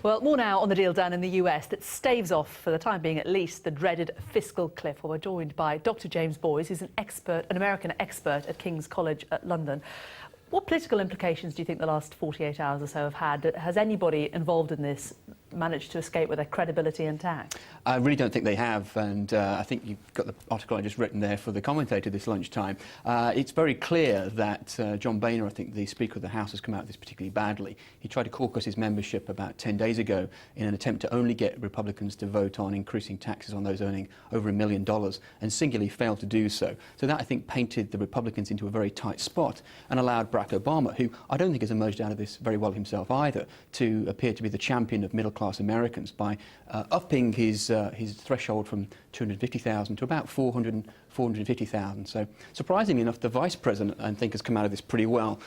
Well, more now on the deal down in the US that staves off, for the time being at least, the dreaded fiscal cliff. Well, we're joined by Dr. James Boys, who's an American expert at King's College at London. What political implications do you think the last 48 hours or so have had? Has anybody involved in this managed to escape with their credibility intact? I really don't think they have, and I think you've got the article I just written there for the commentator this lunchtime. It's very clear that John Boehner, I think the Speaker of the House, has come out of this particularly badly. He tried to caucus his membership about 10 days ago in an attempt to only get Republicans to vote on increasing taxes on those earning over $1 million, and singularly failed to do so. So that, I think, painted the Republicans into a very tight spot and allowed Barack Obama, who I don't think has emerged out of this very well himself either, to appear to be the champion of middle-class Americans by upping his threshold from 250,000 to about 450,000. So, surprisingly enough, the Vice President, I think, has come out of this pretty well,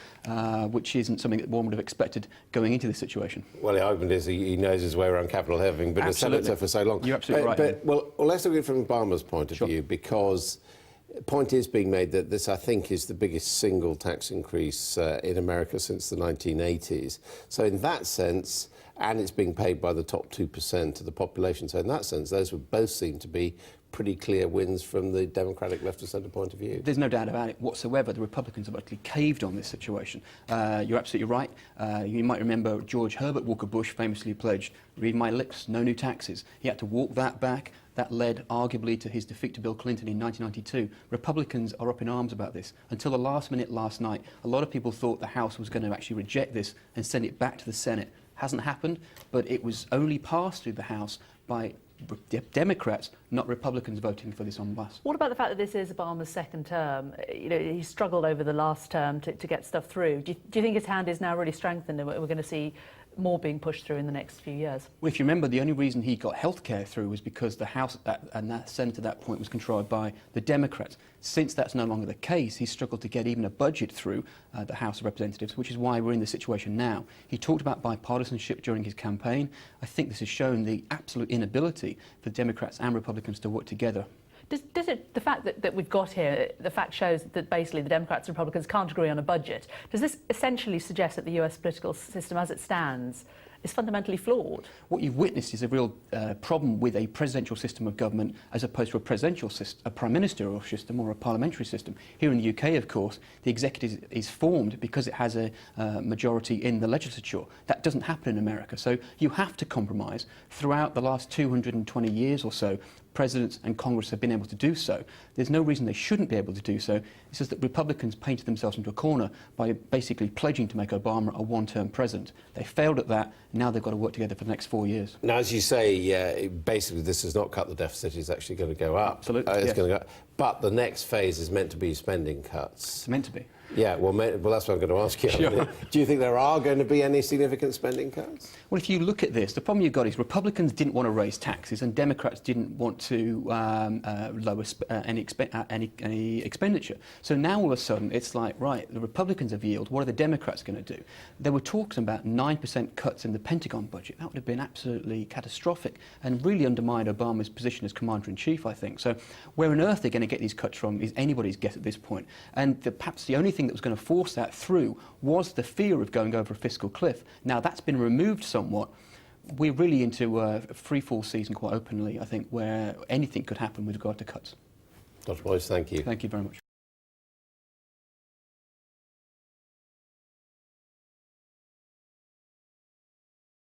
which isn't something that one would have expected going into this situation. Well, the argument is he knows his way around Capitol Hill, having been a senator for so long. You're absolutely right. Well, let's look at it from Obama's point of view, because the point is being made that this, I think, is the biggest single tax increase in America since the 1980s. So in that sense, and it's being paid by the top 2% of the population. So in that sense, those would both seem to be pretty clear wins from the Democratic left of centre point of view. There's no doubt about it whatsoever. The Republicans have utterly caved on this situation. You're absolutely right. You might remember George Herbert Walker Bush famously pledged, "Read my lips, no new taxes." He had to walk that back. That led, arguably, to his defeat to Bill Clinton in 1992. Republicans are up in arms about this. Until the last minute last night, a lot of people thought the House was going to actually reject this and send it back to the Senate. Hasn't happened, but it was only passed through the House by Democrats, not Republicans, voting for this en masse. What about the fact that this is Obama's second term? You know, he struggled over the last term to get stuff through. Do you think his hand is now really strengthened and we're going to see more being pushed through in the next few years? Well, if you remember, the only reason he got health care through was because the House and that Senate at that point was controlled by the Democrats. Since that's no longer the case, he's struggled to get even a budget through the House of Representatives, which is why we're in this situation now. He talked about bipartisanship during his campaign. I think this has shown the absolute inability for Democrats and Republicans to work together. Does it, the fact that we've got here, the fact shows that basically the Democrats and Republicans can't agree on a budget, does this essentially suggest that the US political system as it stands is fundamentally flawed? What you've witnessed is a real problem with a presidential system of government as opposed to a presidential system, a prime ministerial system or a parliamentary system. Here in the UK, of course, the executive is formed because it has a majority in the legislature. That doesn't happen in America. So you have to compromise. Throughout the last 220 years or so, presidents and Congress have been able to do so. There's no reason they shouldn't be able to do so. It's just that Republicans painted themselves into a corner by basically pledging to make Obama a one-term president. They failed at that. Now they've got to work together for the next 4 years. Now, as you say, basically this has not cut the deficit. It's actually going to go up. Absolutely. It's going to go up. But the next phase is meant to be spending cuts. It's meant to be. Yeah, well, that's what I'm going to ask you. Sure. Do you think there are going to be any significant spending cuts? Well, if you look at this, the problem you've got is Republicans didn't want to raise taxes and Democrats didn't want to lower any expenditure. So now all of a sudden it's like, right, the Republicans have yielded, what are the Democrats going to do? There were talks about 9% cuts in the Pentagon budget. That would have been absolutely catastrophic and really undermined Obama's position as Commander-in-Chief, I think. So where on earth they're going to get these cuts from is anybody's guess at this point. And perhaps the only thing that was going to force that through was the fear of going over a fiscal cliff. Now that's been removed somewhat. We're really into a free-fall season quite openly, I think, where anything could happen with regard to cuts. Dr. Boyce, thank you. Thank you very much.